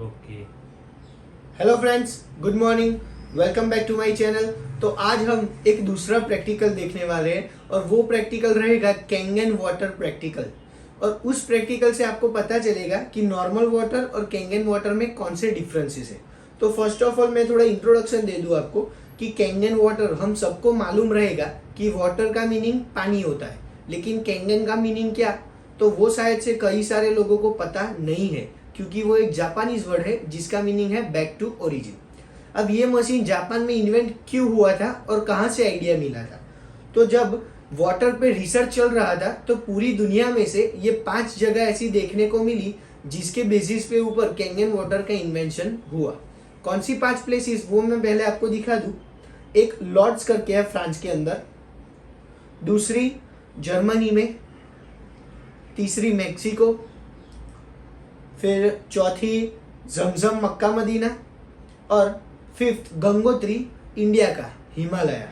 Okay. Hello friends, good morning, welcome back to my channel. तो आज हम एक दूसरा प्रैक्टिकल देखने वाले हैं और वो प्रैक्टिकल रहेगा कैंगन वाटर प्रैक्टिकल। और उस प्रैक्टिकल से आपको पता चलेगा कि नॉर्मल वाटर और कैंगन वाटर में कौन से डिफरेंसेस है। तो फर्स्ट ऑफ ऑल मैं थोड़ा इंट्रोडक्शन दे दूं आपको कि कैंगन वाटर हम सबको मालूम रहेगा कि वाटर का मीनिंग पानी होता है, लेकिन कैंगन का मीनिंग क्या, तो वो शायद से कई सारे लोगों को पता नहीं है, क्योंकि वो एक जापानीज वर्ड है जिसका मीनिंग है बैक टू ओरिजिन। अब ये मशीन जापान में इन्वेंट क्यों हुआ था और कहाँ से आइडिया मिला था, तो जब वाटर पे रिसर्च चल रहा था तो पूरी दुनिया में से ये 5 जगह ऐसी देखने को मिली जिसके बेसिस पे ऊपर कैंगन वाटर का इन्वेंशन हुआ। कौन सी 5 प्लेसेस वो मैं पहले आपको दिखा दूं। एक लॉर्ड्स करके है फ्रांस के अंदर, दूसरी जर्मनी में, तीसरी मैक्सिको, फिर चौथी जमजम मक्का मदीना, और फिफ्थ गंगोत्री इंडिया का हिमालय।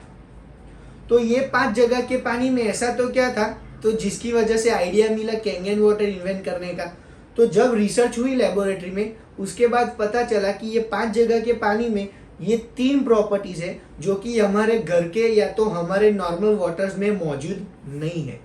तो ये 5 जगह के पानी में ऐसा तो क्या था, तो जिसकी वजह से आइडिया मिला कैंगन वाटर इन्वेंट करने का। तो जब रिसर्च हुई लेबोरेटरी में, उसके बाद पता चला कि ये 5 जगह के पानी में ये 3 प्रॉपर्टीज है जो कि हमारे घर के या तो हमारे नॉर्मल वाटर्स में मौजूद नहीं है।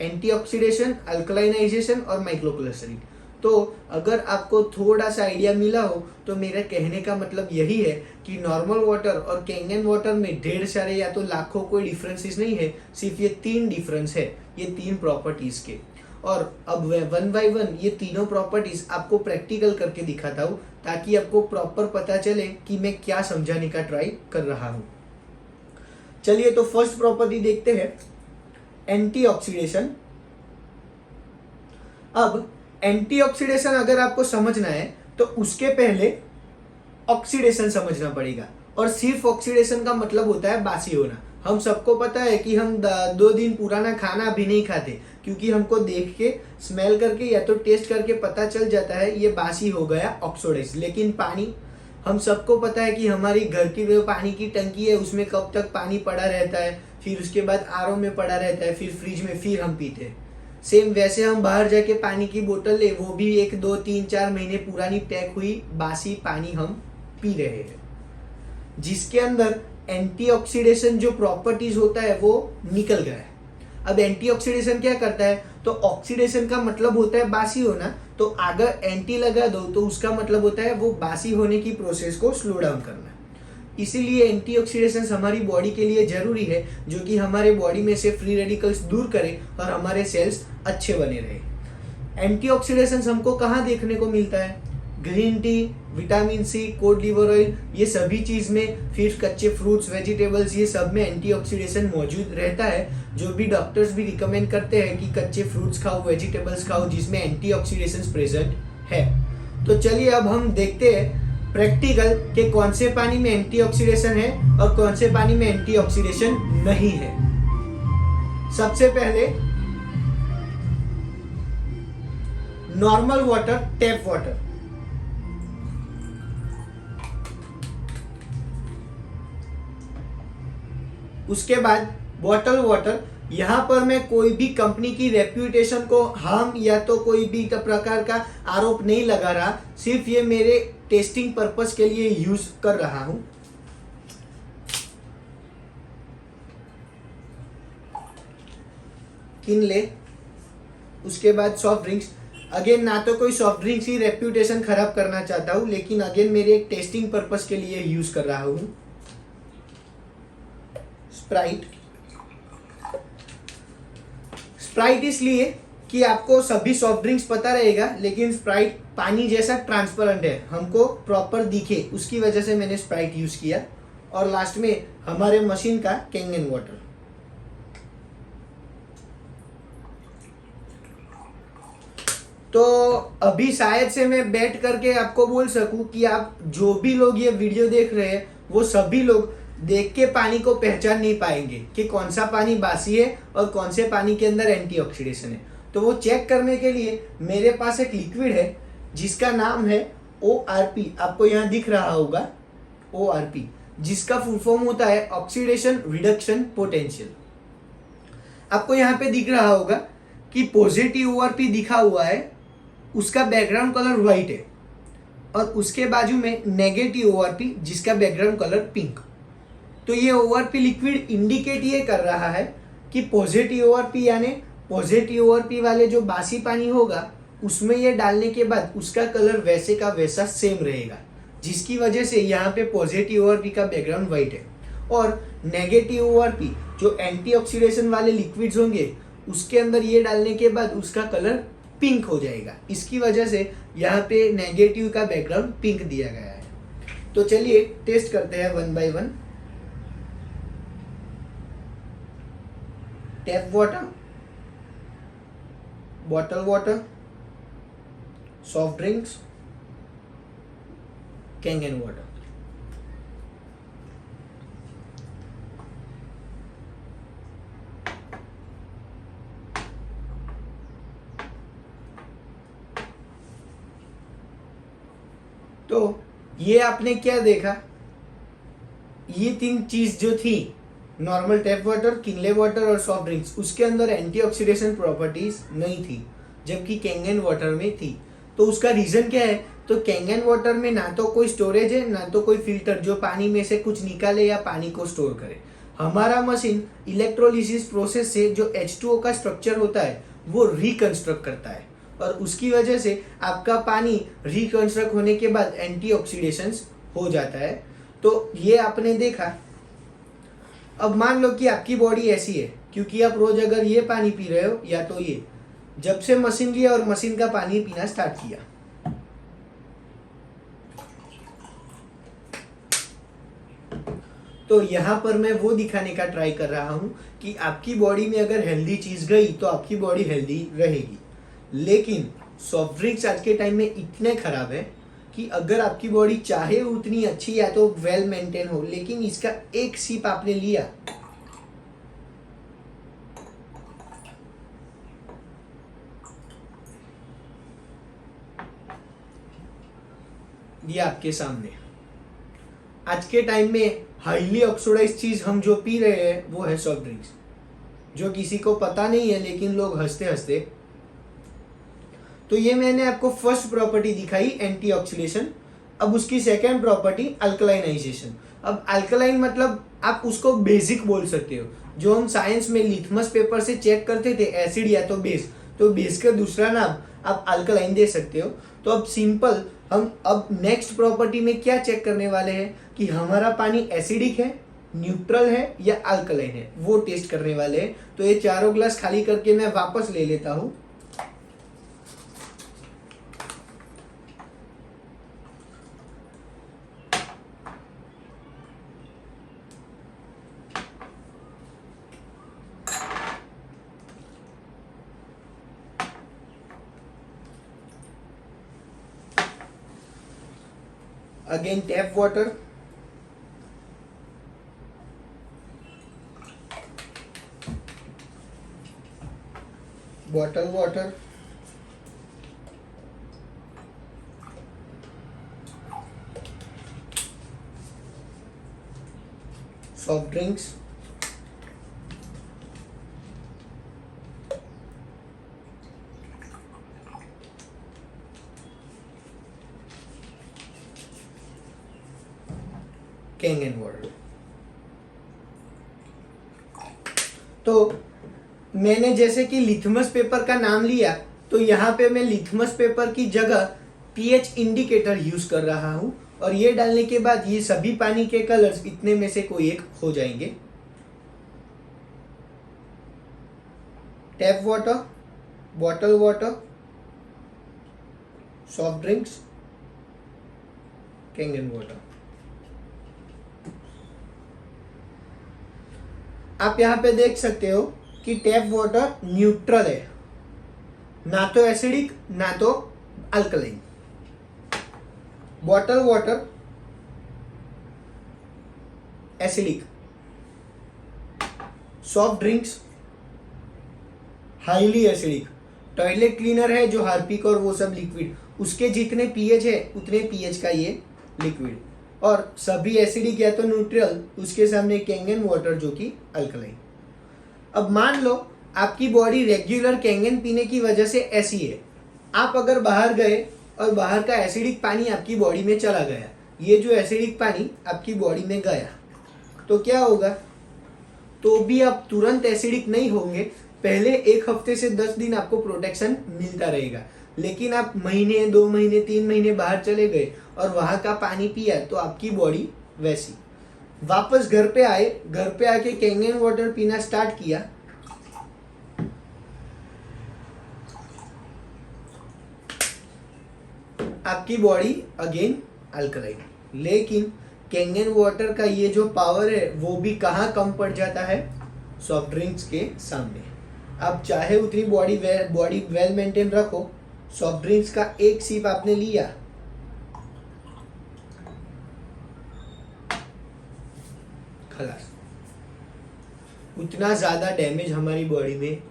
एंटीऑक्सीडेशन, अल्कलाइनाइजेशन और माइक्रोक्लस्टरिंग। तो अगर आपको थोड़ा सा आइडिया मिला हो तो मेरा कहने का मतलब यही है कि नॉर्मल वाटर और कैंगन वाटर में ढेर सारे या तो लाखों कोई डिफरेंसेस नहीं है, सिर्फ ये 3 डिफरेंस है, ये 3 प्रॉपर्टीज के। और अब वन बाय वन ये तीनों प्रॉपर्टीज आपको प्रैक्टिकल करके दिखाता हूँ ताकि आपको प्रॉपर पता चले कि मैं क्या समझाने का ट्राई कर रहा हूँ। चलिए, तो फर्स्ट प्रॉपर्टी देखते हैं, एंटीऑक्सीडेशन। अब एंटीऑक्सीडेशन अगर आपको समझना है तो उसके पहले ऑक्सीडेशन समझना पड़ेगा। और सिर्फ ऑक्सीडेशन का मतलब होता है बासी होना। हम सबको पता है कि हम 2 दिन पुराना खाना भी नहीं खाते, क्योंकि हमको देख के, स्मेल करके या तो टेस्ट करके पता चल जाता है ये बासी हो गया, ऑक्सीडाइज। लेकिन पानी, हम सबको पता है कि हमारी घर की जो पानी की टंकी है उसमें कब तक पानी पड़ा रहता है, फिर उसके बाद आरओ में पड़ा रहता है, फिर फ्रिज में, फिर हम पीते हैं। सेम वैसे हम बाहर जाके पानी की बोतल ले, वो भी 1 2 3 4 महीने पुरानी पैक हुई बासी पानी हम पी रहे हैं, जिसके अंदर एंटीऑक्सीडेशन जो प्रॉपर्टीज होता है वो निकल गया है। अब एंटीऑक्सीडेशन क्या करता है, तो ऑक्सीडेशन का मतलब होता है बासी होना, तो अगर एंटी लगा दो तो उसका मतलब होता है वो बासी होने की प्रोसेस को स्लो डाउन करना। इसीलिए एंटीऑक्सीडेशन हमारी बॉडी के लिए जरूरी है, जो कि हमारे बॉडी में से फ्री रेडिकल्स दूर करे और हमारे सेल्स अच्छे बने रहे। एंटीऑक्सीडेशन हमको कहाँ देखने को मिलता है, green tea, vitamin C, cod liver oil, ये सभी चीज में, फिर कच्चे फ्रूट्स, वेजिटेबल्स, ये सब में एंटीऑक्सीडेशन मौजूद रहता है। जो भी डॉक्टर्स भी रिकमेंड करते हैं कि कच्चे फ्रूट्स खाओ, वेजिटेबल्स खाओ, जिसमें एंटीऑक्सीडेशन प्रेजेंट है। तो चलिए अब हम देखते हैं प्रैक्टिकल के कौन से पानी में एंटीऑक्सीडेशन है और कौन से पानी में एंटीऑक्सीडेशन नहीं है। सबसे पहले नॉर्मल वाटर, टैप वाटर। उसके बाद बॉटल वाटर। यहाँ पर मैं कोई भी कंपनी की रेप्यूटेशन को हार्म या तो कोई भी प्रकार का आरोप नहीं लगा रहा, सिर्फ ये मेरे टेस्टिंग पर्पस के लिए यूज कर रहा हूं। किनले, उसके बाद सॉफ्ट ड्रिंक्स। अगेन, ना तो कोई सॉफ्ट ड्रिंक्स की रेप्यूटेशन खराब करना चाहता हूं, लेकिन अगेन मेरे एक टेस्टिंग पर्पस के लिए यूज कर रहा हूं। स्प्राइट। स्प्राइट इसलिए कि आपको सभी सॉफ्ट ड्रिंक्स पता रहेगा, लेकिन स्प्राइट पानी जैसा ट्रांसपेरेंट है, हमको प्रॉपर दिखे, उसकी वजह से मैंने स्प्राइट यूज किया। और लास्ट में हमारे मशीन का कैंगन वाटर। तो अभी शायद से मैं बैठ करके आपको बोल सकूं कि आप जो भी लोग ये वीडियो देख रहे हैं वो सभी लोग देख के पानी को पहचान नहीं पाएंगे कि कौन सा पानी बासी है और कौन से पानी के अंदर एंटीऑक्सीडेशन है। तो वो चेक करने के लिए मेरे पास एक लिक्विड है जिसका नाम है ORP। आपको यहाँ दिख रहा होगा ORP, जिसका फुल फॉर्म होता है ऑक्सीडेशन रिडक्शन पोटेंशियल। आपको यहाँ पे दिख रहा होगा कि पॉजिटिव ORP दिखा हुआ है, उसका बैकग्राउंड कलर व्हाइट है, और उसके बाजू में नेगेटिव ओआरपी जिसका बैकग्राउंड कलर पिंक। तो ये ओआरपी लिक्विड इंडिकेट ये कर रहा है कि पॉजिटिव ओआरपी यानी पॉजिटिव ओआरपी वाले जो बासी पानी होगा उसमें ये डालने के बाद उसका कलर वैसे का वैसा सेम रहेगा, जिसकी वजह से यहाँ पे पॉजिटिव ओआरपी का बैकग्राउंड वाइट है। और नेगेटिव ओआरपी जो एंटीऑक्सीडेशन वाले लिक्विड्स होंगे उसके अंदर ये डालने के बाद उसका कलर पिंक हो जाएगा। इसकी वजह से यहाँ पे नेगेटिव का बैकग्राउंड पिंक दिया गया है। तो चलिए टेस्ट करते हैं one by one. Tap water, bottle water, soft drinks, Kangen water. तो ये आपने क्या देखा, ये तीन चीज जो थी normal tap water, Kinley water और सॉफ्ट ड्रिंक्स, उसके अंदर एंटीऑक्सीडेशन प्रॉपर्टीज नहीं थी जबकि कैंगन वाटर में थी। तो उसका रीजन क्या है, तो कैंगन वाटर में ना तो कोई स्टोरेज है ना तो कोई फिल्टर जो पानी में से कुछ निकाले या पानी को स्टोर करे। हमारा मशीन इलेक्ट्रोलिसिस प्रोसेस से जो H2O का स्ट्रक्चर होता है वो रिकंस्ट्रक्ट करता है और उसकी वजह से आपका पानी रिकंस्ट्रक्ट होने के बाद एंटीऑक्सीडेशन हो जाता है। तो ये आपने देखा। अब मान लो कि आपकी बॉडी ऐसी है, क्योंकि आप रोज अगर ये पानी पी रहे हो या तो ये, जब से मशीन लिया और मशीन का पानी पीना स्टार्ट किया, तो यहाँ पर मैं वो दिखाने का ट्राई कर रहा हूँ कि आपकी बॉडी में अगर हेल्दी चीज गई तो आपकी बॉडी हेल्दी रहेगी। लेकिन सॉफ्ट ड्रिंक्स आज के टाइम में इतने खराब है कि अगर आपकी बॉडी चाहे उतनी अच्छी या तो वेल मेंटेन हो, लेकिन इसका एक सिप आपने लिया, ये आपके सामने आज के टाइम में हाईली ऑक्सीडाइज चीज हम जो पी रहे हैं वो है सॉफ्ट ड्रिंक्स, जो किसी को पता नहीं है लेकिन लोग हंसते हंसते। तो ये मैंने आपको फर्स्ट प्रॉपर्टी दिखाई एंटीऑक्सीडेशन। अब उसकी सेकंड प्रॉपर्टी अल्कलाइनाइजेशन। अब अल्कलाइन मतलब आप उसको बेसिक बोल सकते हो, जो हम साइंस में लिथमस पेपर से चेक करते थे एसिड या तो बेस, तो बेस का दूसरा नाम आप अल्कलाइन दे सकते हो। तो अब सिंपल हम अब नेक्स्ट प्रॉपर्टी में क्या चेक करने वाले हैं कि हमारा पानी एसिडिक है, न्यूट्रल है या अल्कलाइन है, वो टेस्ट करने वाले हैं। तो ये चारों ग्लास खाली करके मैं वापस ले लेता हूं। Again tap water, bottle water, soft drinks, Kangen water. तो मैंने जैसे कि लिथमस पेपर का नाम लिया, तो यहाँ पे मैं लिथमस पेपर की जगह पीएच इंडिकेटर यूज कर रहा हूँ और ये डालने के बाद ये सभी पानी के कलर्स इतने में से कोई एक हो जाएंगे। Tap water, bottle water, soft drinks, Kangen water. आप यहाँ पे देख सकते हो कि टैप वाटर न्यूट्रल है, ना तो एसिडिक ना तो alkaline. Bottle water acidic, soft drinks highly acidic, toilet cleaner है जो हार्पिक और वो सब लिक्विड, उसके जितने पीएच है उतने पीएच का ये लिक्विड, और सभी एसिडिक या तो न्यूट्रल, उसके सामने कैंगन वाटर जो कि अल्कलाइन। अब मान लो आपकी बॉडी रेगुलर कैंगन पीने की वजह से ऐसी है, आप अगर बाहर गए और बाहर का एसिडिक पानी आपकी बॉडी में चला गया। ये जो एसिडिक पानी आपकी बॉडी में गया तो क्या होगा, तो भी आप तुरंत एसिडिक नहीं होंगे। पहले 1 हफ्ते से 10 दिन आपको प्रोटेक्शन मिलता रहेगा, लेकिन आप महीने 2 महीने 3 महीने बाहर चले गए और वहां का पानी पिया तो आपकी बॉडी वैसी। वापस घर पे आए, घर पे आके कैंगन वाटर पीना स्टार्ट किया, आपकी बॉडी अगेन अल्कलाइन। लेकिन कैंगन वाटर का ये जो पावर है वो भी कहाँ कम पड़ जाता है, सॉफ्ट ड्रिंक्स के सामने। आप चाहे उतनी बॉडी वेल मेंटेन रखो, सॉफ्ट ड्रिंक्स का एक सिप आपने लिया, खलास। उतना ज्यादा डैमेज हमारी बॉडी में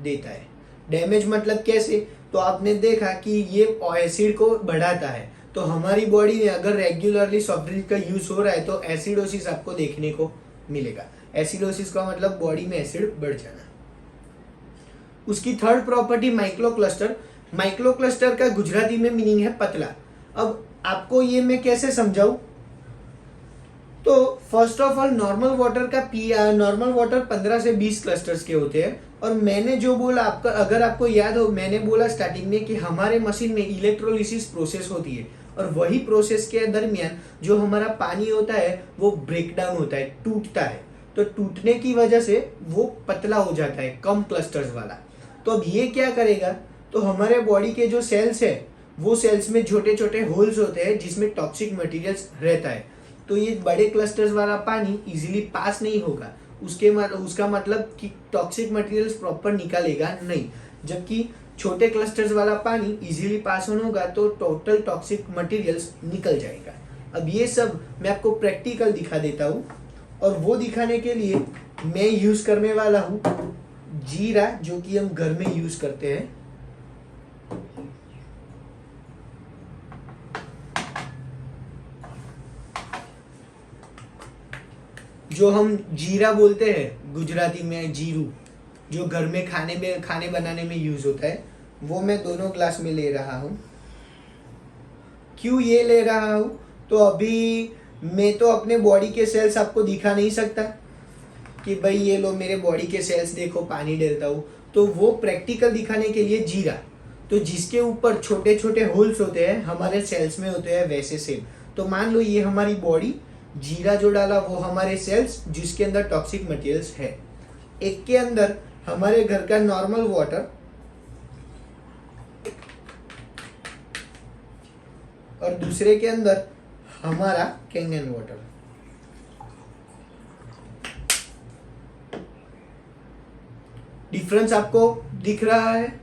देता है। डैमेज मतलब कैसे, तो आपने देखा कि ये एसिड को बढ़ाता है, तो हमारी बॉडी में अगर रेगुलरली सॉफ्ट ड्रिंक का यूज हो रहा है तो एसिडोसिस आपको देखने को मिलेगा। एसिडोसिस का मतलब बॉडी में एसिड बढ़ जाना। उसकी थर्ड प्रॉपर्टी माइक्रोक्लस्टर। माइक्रोक्लस्टर का गुजराती में मीनिंग है पतला। अब आपको ये मैं कैसे समझाऊं, तो first of all normal water 15 से 20 क्लस्टर्स के होते हैं। और मैंने जो बोला, आपका अगर आपको याद हो, मैंने बोला स्टार्टिंग में कि हमारे मशीन में इलेक्ट्रोलिसिस प्रोसेस होती है और वही प्रोसेस के दरमियान जो हमारा पानी होता है वो ब्रेक डाउन होता है, टूटता है। तो टूटने की वजह से वो पतला हो जाता है, कम क्लस्टर्स वाला। तो अब ये क्या करेगा, तो हमारे बॉडी के जो सेल्स है वो सेल्स में छोटे छोटे होल्स होते हैं जिसमें टॉक्सिक मटेरियल्स रहता है। तो ये बड़े क्लस्टर्स वाला पानी इजीली पास नहीं होगा, उसका मतलब कि टॉक्सिक मटेरियल्स प्रॉपर निकालेगा नहीं। जबकि छोटे क्लस्टर्स वाला पानी इजीली पास ऑन होगा तो टोटल टॉक्सिक मटेरियल्स निकल जाएगा। अब ये सब मैं आपको प्रैक्टिकल दिखा देता हूँ, और वो दिखाने के लिए मैं यूज करने वाला हूँ जीरा, जो कि हम घर में यूज करते हैं। जो हम जीरा बोलते हैं गुजराती में जीरू, जो घर में खाने बनाने में यूज होता है, वो मैं दोनों ग्लास में ले रहा हूँ। क्यों ये ले रहा हूँ, तो अभी मैं तो अपने बॉडी के सेल्स आपको दिखा नहीं सकता कि भाई ये लो मेरे बॉडी के सेल्स देखो पानी डालता हूँ, तो वो प्रैक्टिकल दिखाने के लिए जीरा, तो जिसके ऊपर छोटे छोटे होल्स होते हैं हमारे सेल्स में होते हैं वैसे सेम। तो मान लो ये हमारी बॉडी, जीरा जो डाला वो हमारे सेल्स जिसके अंदर टॉक्सिक मटेरियल्स है। एक के अंदर हमारे घर का नॉर्मल वाटर और दूसरे के अंदर हमारा कैंगन वाटर। डिफरेंस आपको दिख रहा है?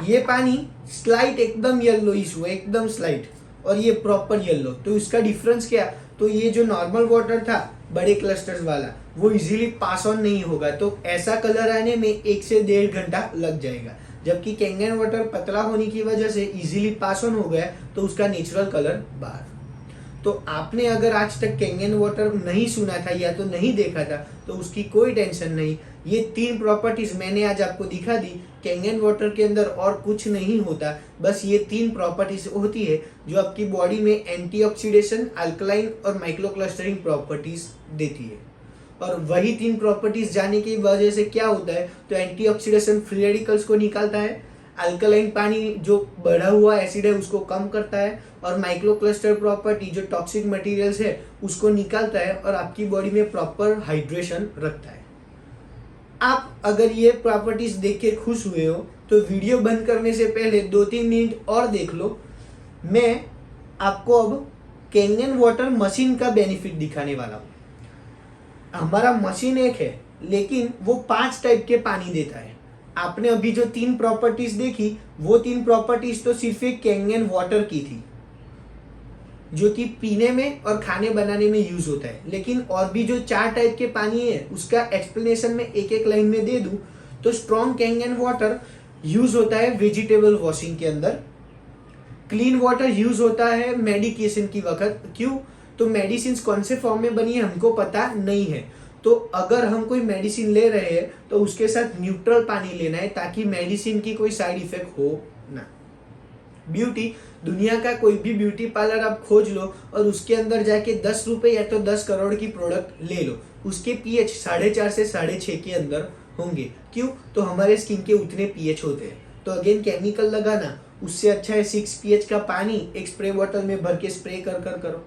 ये पानी स्लाइट एकदम येलोइश हुआ, एकदम स्लाइट, और ये प्रॉपर येलो। तो इसका डिफरेंस क्या, तो ये जो नॉर्मल वाटर था बड़े क्लस्टर्स वाला वो इजीली पास ऑन नहीं होगा, तो ऐसा कलर आने में 1 से 1.5 घंटा लग जाएगा। जबकि कैंगन वाटर पतला होने की वजह से इजीली पास ऑन हो गया तो उसका नेचुरल कलर बाहर। तो आपने अगर आज तक कैंगन वाटर नहीं सुना था या तो नहीं देखा था तो उसकी कोई टेंशन नहीं। ये 3 प्रॉपर्टीज मैंने आज आपको दिखा दी। कैंगन वाटर के अंदर और कुछ नहीं होता, बस ये 3 प्रॉपर्टीज होती है जो आपकी बॉडी में एंटीऑक्सीडेशन, अल्कलाइन और माइक्रोक्लस्टरिंग प्रॉपर्टीज देती है। और वही 3 प्रॉपर्टीज जाने की वजह से क्या होता है, तो एंटीऑक्सीडेशन फ्री रेडिकल्स को निकालता है, अल्कलाइन पानी जो बढ़ा हुआ एसिड है उसको कम करता है, और माइक्रोक्लस्टर प्रॉपर्टी जो टॉक्सिक मटेरियल्स है उसको निकालता है और आपकी बॉडी में प्रॉपर हाइड्रेशन रखता है। आप अगर ये प्रॉपर्टीज देख के खुश हुए हो तो वीडियो बंद करने से पहले 2-3 मिनट और देख लो। मैं आपको अब कैंगन वाटर मशीन का बेनिफिट दिखाने वाला हूँ। हमारा मशीन एक है लेकिन वो 5 टाइप के पानी देता है। आपने अभी जो 3 प्रॉपर्टीज देखी वो 3 प्रॉपर्टीज तो सिर्फ एक कैंगन वाटर की थी जो कि पीने में और खाने बनाने में यूज होता है। लेकिन और भी जो 4 टाइप के पानी है उसका एक्सप्लेनेशन में एक लाइन में दे दूं तो स्ट्रॉन्ग कैंगन वाटर यूज होता है वेजिटेबल वॉशिंग के अंदर। क्लीन वाटर यूज होता है मेडिकेशन की वक्त। क्यों, तो मेडिसिन कौन से फॉर्म में बनी है हमको पता नहीं है, तो अगर हम कोई मेडिसिन ले रहे हैं तो उसके साथ न्यूट्रल पानी लेना है ताकि मेडिसिन की कोई साइड इफेक्ट हो ना। ब्यूटी, दुनिया का कोई भी ब्यूटी पार्लर आप खोज लो और उसके अंदर जाके 10 रुपए या तो 10 करोड़ की प्रोडक्ट ले लो, उसके पीएच 4.5 से 6.5 के अंदर होंगे। क्यों? तो हमारे स्किन के उतने पीएच होते हैं। तो अगेन केमिकल लगाना उससे अच्छा है 6 पीएच का पानी एक स्प्रे बॉटल में भर के स्प्रे कर करो।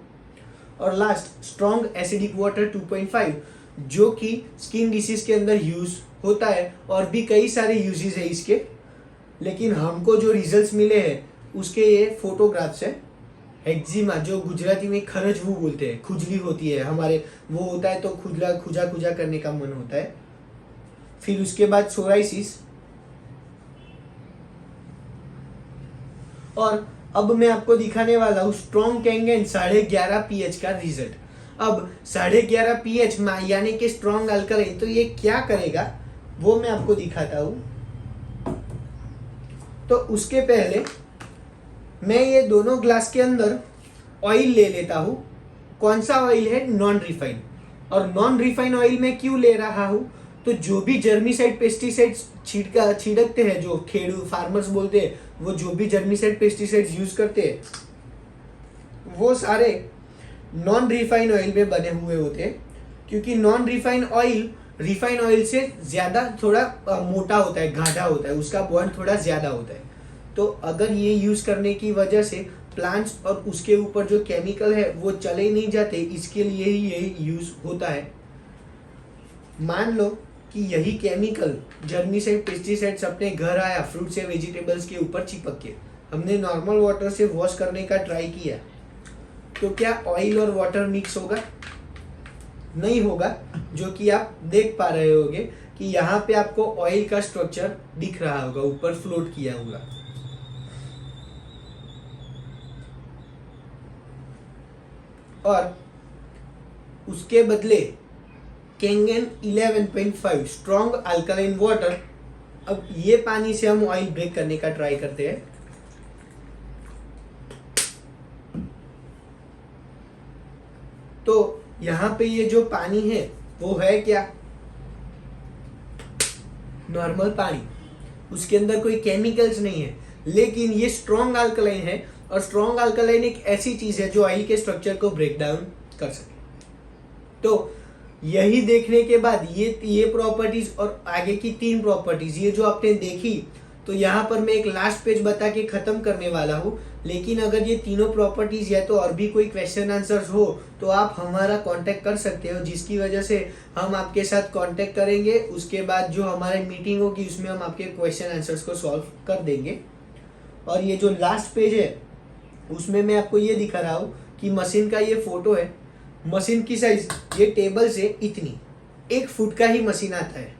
और लास्ट, स्ट्रॉन्ग एसिडिक वाटर 2.5 जो कि स्किन डिसीज के अंदर यूज होता है और भी कई सारे यूजेस है इसके, लेकिन हमको जो रिजल्ट्स मिले हैं उसके ये फोटोग्राफ्स है। एक्जिमा जो गुजराती में खरजवू बोलते हैं, खुजली होती है हमारे, वो होता है तो खुजा करने का मन होता है। फिर उसके बाद सोराइसिस, और अब मैं आपको दिखाने वाला हूँ स्ट्रॉन्ग कैंगेन 11.5 पीएच का रिजल्ट। अब 11.5 पीएच यानी कि स्ट्रॉन्ग अल्कलाइन, तो ये क्या करेगा वो मैं आपको दिखाता हूँ। तो उसके पहले मैं ये दोनों ग्लास के अंदर ऑयल ले लेता हूँ। कौन सा ऑयल है? Non refined. और नॉन रिफाइंड ऑयल में क्यों ले रहा हूँ? तो जो भी जर्मीसाइड पेस्टिसाइड्स छिड़कते हैं, जो खेड़ू फार्मर्स बोलते हैं, वो जो भी जर्मीसाइड पेस्टिसाइड्स यूज करते हैं वो सारे नॉन रिफाइंड ऑयल में बने हुए होते हैं। क्योंकि non refined oil refined oil से ज्यादा थोड़ा मोटा होता है, गाढ़ा होता है, उसका बॉन्ड थोड़ा ज्यादा होता है। तो अगर ये यूज करने की वजह से प्लांट्स और उसके ऊपर जो केमिकल है वो चले नहीं जाते, इसके लिए ही ये यूज होता है। मान लो कि यही केमिकल जर्मीसाइड पेस्टिसाइड्स अपने घर आया फ्रूट्स या वेजिटेबल्स के ऊपर चिपक के, हमने नॉर्मल वाटर से वॉश करने का ट्राई किया, तो क्या ऑयल और वाटर मिक्स होगा? नहीं होगा। जो कि आप देख पा रहे होगे कि यहाँ पे आपको ऑयल का स्ट्रक्चर दिख रहा होगा, ऊपर फ्लोट किया होगा। और उसके बदले कैंगेन 11.5 स्ट्रॉन्ग अल्कलाइन वाटर, अब ये पानी से हम ऑयल ब्रेक करने का ट्राई करते हैं। तो यहां पे ये जो पानी है वो है क्या? नॉर्मल पानी, उसके अंदर कोई केमिकल्स नहीं है, लेकिन ये स्ट्रॉन्ग अल्कलाइन है। और स्ट्रॉन्ग अल्कलाइन एक ऐसी चीज है जो ऑयल के स्ट्रक्चर को ब्रेक डाउन कर सके। तो यही देखने के बाद ये प्रॉपर्टीज और आगे की 3 प्रॉपर्टीज ये जो आपने देखी, तो यहाँ पर मैं एक लास्ट पेज बता के खत्म करने वाला हूँ। लेकिन अगर ये तीनों प्रॉपर्टीज या तो और भी कोई क्वेश्चन आंसर्स हो तो आप हमारा कांटेक्ट कर सकते हो, जिसकी वजह से हम आपके साथ कांटेक्ट करेंगे। उसके बाद जो हमारी मीटिंग होगी उसमें हम आपके क्वेश्चन आंसर्स को सॉल्व कर देंगे। और ये जो लास्ट पेज है उसमें मैं आपको ये दिखा रहा हूँ कि मशीन का ये फोटो है। मशीन की साइज ये टेबल से इतनी 1 फुट का ही मशीन आता है,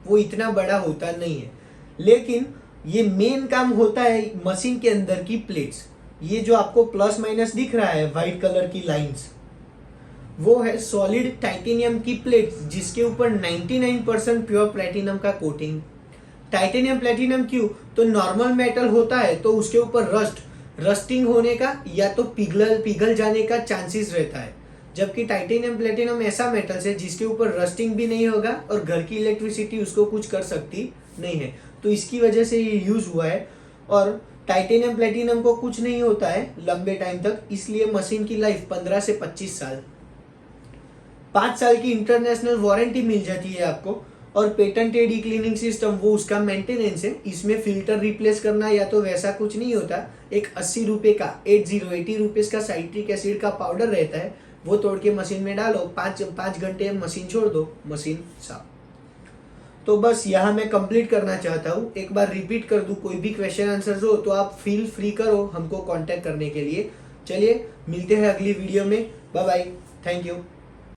वो इतना बड़ा होता नहीं है। लेकिन ये मेन काम होता है मशीन के अंदर की प्लेट्स। ये जो आपको प्लस माइनस दिख रहा है व्हाइट कलर की लाइंस, वो है सॉलिड टाइटेनियम की प्लेट्स जिसके ऊपर 99% प्योर प्लेटिनम का कोटिंग। टाइटेनियम प्लेटिनम क्यों? तो नॉर्मल मेटल होता है तो उसके ऊपर रस्टिंग होने का या तो पिघल जाने का चांसेस रहता है, जबकि टाइटेनियम प्लेटिनम ऐसा मेटल है जिसके ऊपर रस्टिंग भी नहीं होगा और घर की इलेक्ट्रिसिटी उसको कुछ कर सकती नहीं है। तो इसकी वजह से ये यूज हुआ है। और टाइटेनियम प्लेटिनम को कुछ नहीं होता है लंबे टाइम तक, इसलिए मशीन की लाइफ 15 से 25 साल। 5 साल की इंटरनेशनल वारंटी मिल जाती है आपको। और पेटेंटेड ई क्लीनिंग सिस्टम वो उसका मेंटेनेंस है। इसमें फिल्टर रिप्लेस करना या तो वैसा कुछ नहीं होता। एक 80 रुपए का 80 रुपीज का साइट्रिक एसिड का पाउडर रहता है, वो तोड़ के मशीन में डालो, 5 घंटे मशीन छोड़ दो, मशीन साफ। तो बस यहाँ मैं कंप्लीट करना चाहता हूँ। एक बार रिपीट कर दूँ, कोई भी क्वेश्चन आंसर हो तो आप फील फ्री करो हमको कांटेक्ट करने के लिए। चलिए मिलते हैं अगली वीडियो में। Bye bye, thank you.